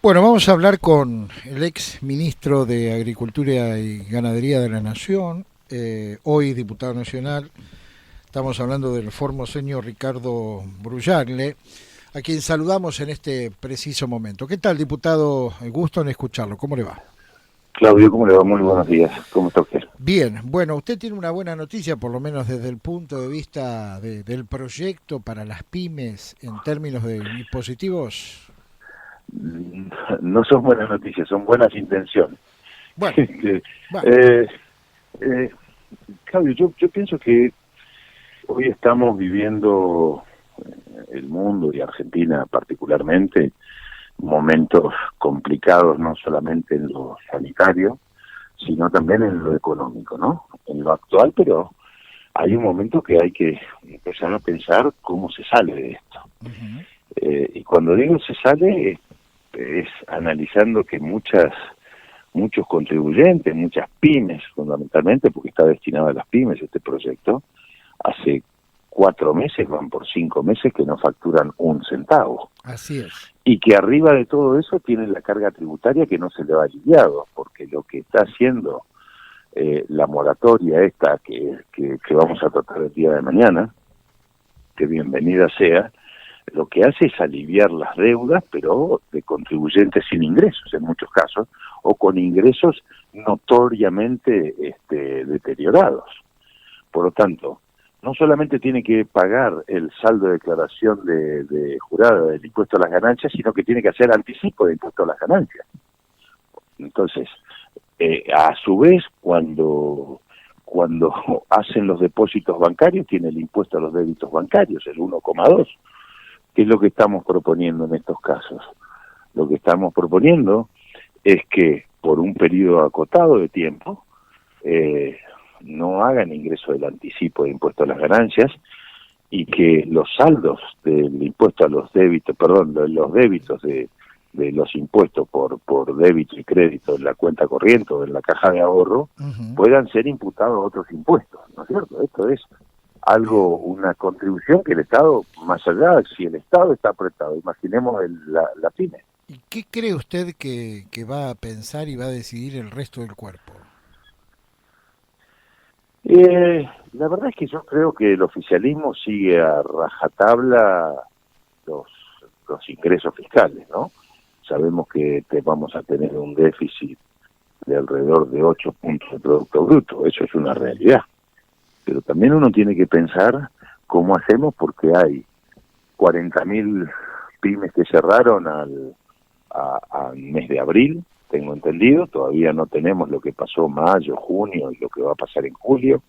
Bueno, vamos a hablar con el ex ministro de Agricultura y Ganadería de la Nación, hoy diputado nacional. Estamos hablando del formoseño Ricardo Brugnalle, a quien saludamos en este preciso momento. ¿Qué tal, diputado? Gusto en escucharlo. ¿Cómo le va? Claudio, ¿cómo le va? Muy buenos días. ¿Cómo está usted? Bien, bueno, usted tiene una buena noticia, por lo menos desde el punto de vista del proyecto para las pymes en términos de impositivos. No son buenas noticias, son buenas intenciones. Bueno, Este, bueno, eh, eh, Claudio, yo pienso que hoy estamos viviendo, el mundo y Argentina particularmente, momentos complicados no solamente en lo sanitario, sino también en lo económico, ¿no? En lo actual, pero hay un momento que hay que empezar a pensar cómo se sale de esto. ujú, Y cuando digo se sale, es analizando que muchos contribuyentes, muchas pymes fundamentalmente, porque está destinado a las pymes este proyecto, hace 4 meses, van por 5 meses que no facturan un centavo. así es. Y que arriba de todo eso tienen la carga tributaria que no se le va aliviado, porque lo que está haciendo la moratoria esta que vamos a tratar el día de mañana, que bienvenida sea, lo que hace es aliviar las deudas, pero de contribuyentes sin ingresos en muchos casos, o con ingresos notoriamente deteriorados. Por lo tanto, no solamente tiene que pagar el saldo de declaración de jurada del impuesto a las ganancias, sino que tiene que hacer anticipo de impuesto a las ganancias. Entonces, a su vez, cuando hacen los depósitos bancarios, tiene el impuesto a los débitos bancarios, el 1,2. ¿Qué es lo que estamos proponiendo en estos casos? Lo que estamos proponiendo es que por un periodo acotado de tiempo no hagan ingreso del anticipo de impuesto a las ganancias y que los saldos del impuesto a los débitos, perdón, los débitos de los impuestos por débito y crédito en la cuenta corriente o en la caja de ahorro Ujú. puedan ser imputados a otros impuestos, ¿no es cierto? Esto es Bien. algo, una contribución que el Estado, más allá, si el Estado está apretado, imaginemos la pyme. ¿Y qué cree usted que va a pensar y va a decidir el resto del cuerpo? La verdad es que yo creo que el oficialismo sigue a rajatabla los, los ingresos fiscales, ¿no? Sabemos que vamos a tener un déficit de alrededor de 8 puntos de Producto Bruto, eso es una Ujú. realidad. Pero también uno tiene que pensar cómo hacemos porque hay 40.000 pymes que cerraron al mes de abril, tengo entendido, todavía no tenemos lo que pasó mayo, junio y lo que va a pasar en julio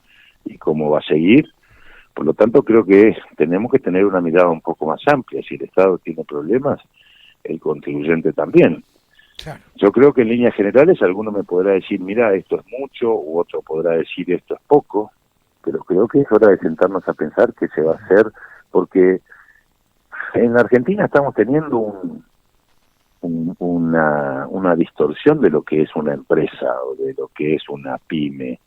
y cómo va a seguir. Por lo tanto, creo que tenemos que tener una mirada un poco más amplia. Si el Estado tiene problemas, el contribuyente también. Claro. Yo creo que en líneas generales alguno me podrá decir, mira, esto es mucho, u otro podrá decir, esto es poco, pero creo que es hora de sentarnos a pensar qué se va a hacer, porque en la Argentina estamos teniendo una distorsión de lo que es una empresa o de lo que es una pyme.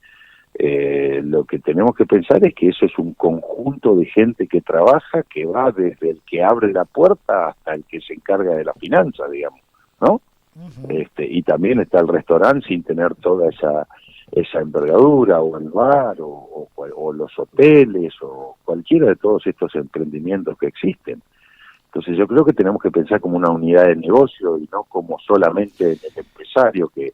Lo que tenemos que pensar es que eso es un conjunto de gente que trabaja, que va desde el que abre la puerta hasta el que se encarga de la finanza, digamos, ¿no? Ujú. Y también está el restaurante sin tener toda esa envergadura, o el bar, o los hoteles, o cualquiera de todos estos emprendimientos que existen. Entonces yo creo que tenemos que pensar como una unidad de negocio y no como solamente en el empresario que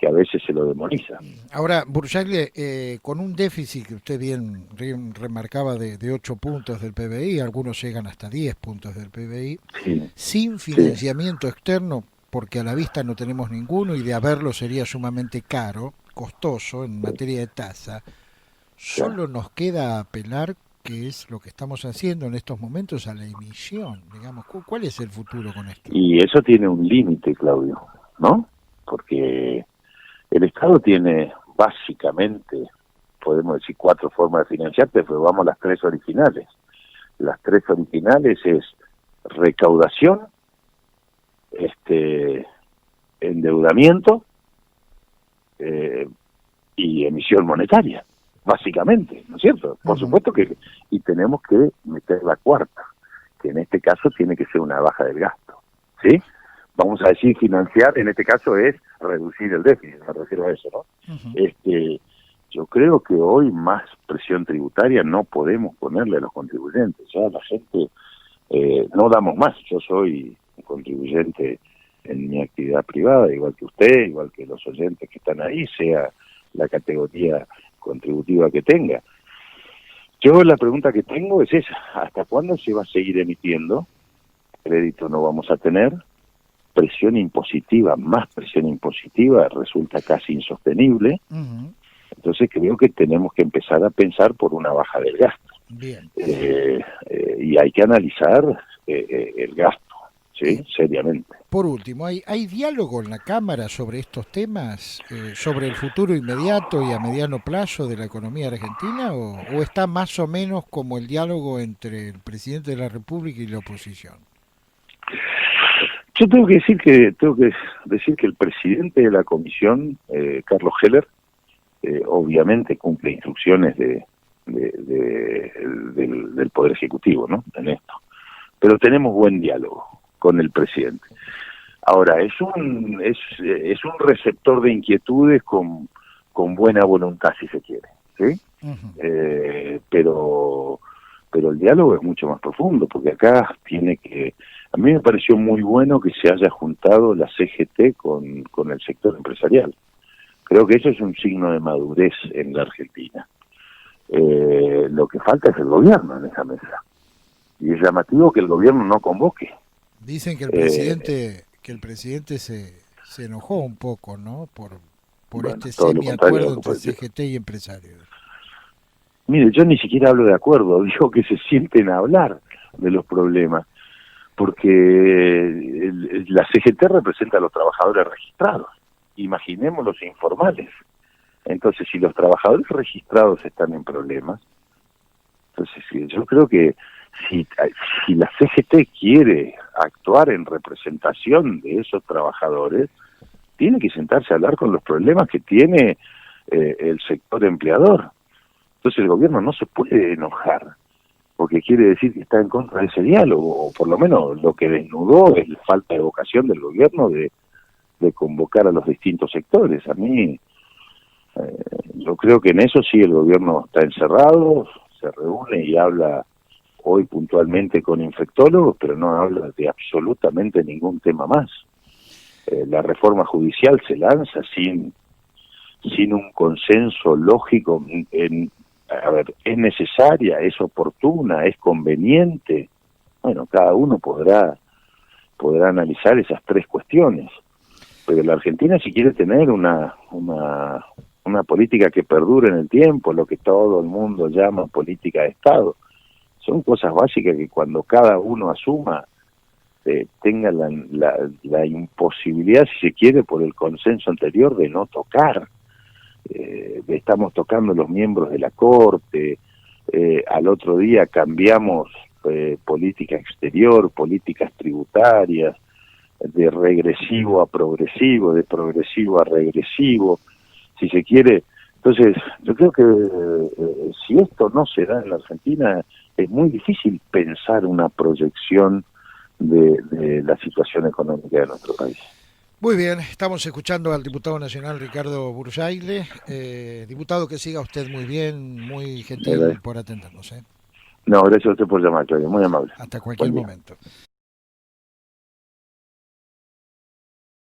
a veces se lo demoniza. Ahora, Burjagle, con un déficit que usted bien remarcaba de 8 puntos del PBI, algunos llegan hasta 10 puntos del PBI, Sí, sin sí, financiamiento externo, porque a la vista no tenemos ninguno y de haberlo sería sumamente caro, costoso en sí, materia de tasa, claro. solo nos queda apelar, que es lo que estamos haciendo en estos momentos, a la emisión. Digamos, ¿cuál es el futuro con esto? Y eso tiene un límite, Claudio, ¿no? Porque el Estado tiene básicamente, podemos decir, 4 formas de financiarte, pero vamos a las 3 originales. Las 3 originales es recaudación, este, endeudamiento eh, y emisión monetaria, básicamente, ¿no es cierto? Por Ujú. supuesto que, y tenemos que meter la cuarta, que en este caso tiene que ser una baja del gasto, ¿sí? vamos a decir, financiar, en este caso es reducir el déficit, me refiero a eso, ¿no? Yo creo que hoy más presión tributaria no podemos ponerle a los contribuyentes, ya la gente no damos más. Yo soy un contribuyente en mi actividad privada, igual que usted, igual que los oyentes que están ahí, sea la categoría contributiva que tenga. Yo la pregunta que tengo es esa: ¿hasta cuándo se va a seguir emitiendo? Crédito no vamos a tener, presión impositiva, más presión impositiva, resulta casi insostenible. Entonces creo que tenemos que empezar a pensar por una baja del gasto. Bien. Y hay que analizar el gasto, ¿sí? Seriamente. Por último, ¿hay diálogo en la Cámara sobre estos temas, sobre el futuro inmediato y a mediano plazo de la economía argentina, o está más o menos como el diálogo entre el presidente de la República y la oposición? Yo tengo que decir que el presidente de la comisión, Carlos Heller, obviamente cumple instrucciones del Poder Ejecutivo, ¿no? En esto. Pero tenemos buen diálogo con el presidente. Ahora, es un receptor de inquietudes con buena voluntad, si se quiere, ¿sí? Pero el diálogo es mucho más profundo, porque acá a mí me pareció muy bueno que se haya juntado la CGT con el sector empresarial. Creo que eso es un signo de madurez en la Argentina. Lo que falta es el gobierno en esa mesa. Y es llamativo que el gobierno no convoque. Dicen que el presidente se enojó un poco, ¿no? Por este semi-acuerdo entre CGT y empresarios. Mire, yo ni siquiera hablo de acuerdo, digo que se sienten a hablar de los problemas, porque la CGT representa a los trabajadores registrados. Imaginemos los informales. Entonces, si los trabajadores registrados están en problemas, entonces yo creo que si la CGT quiere actuar en representación de esos trabajadores, tiene que sentarse a hablar con los problemas que tiene el sector empleador. Entonces el gobierno no se puede enojar, porque quiere decir que está en contra de ese diálogo, o por lo menos lo que desnudó es la falta de vocación del gobierno de convocar a los distintos sectores. A mí, yo creo que en eso sí el gobierno está encerrado, se reúne y habla hoy puntualmente con infectólogos, pero no habla de absolutamente ningún tema más. La reforma judicial se lanza sin un consenso lógico es necesaria, es oportuna, es conveniente. Bueno, cada uno podrá analizar esas tres cuestiones. Pero la Argentina, si quiere tener una política que perdure en el tiempo, lo que todo el mundo llama política de Estado, son cosas básicas que cuando cada uno asuma, tenga la imposibilidad, si se quiere, por el consenso anterior, de no tocar. Estamos tocando los miembros de la Corte, al otro día cambiamos política exterior, políticas tributarias, de regresivo a progresivo, de progresivo a regresivo, si se quiere. Entonces, yo creo que si esto no se da en la Argentina, es muy difícil pensar una proyección de la situación económica de nuestro país. Muy bien, estamos escuchando al diputado nacional Ricardo Bursaile. Diputado, que siga usted muy bien, muy gentil por atendernos. No, gracias a usted por llamar, Claudio, muy amable. Hasta cualquier momento.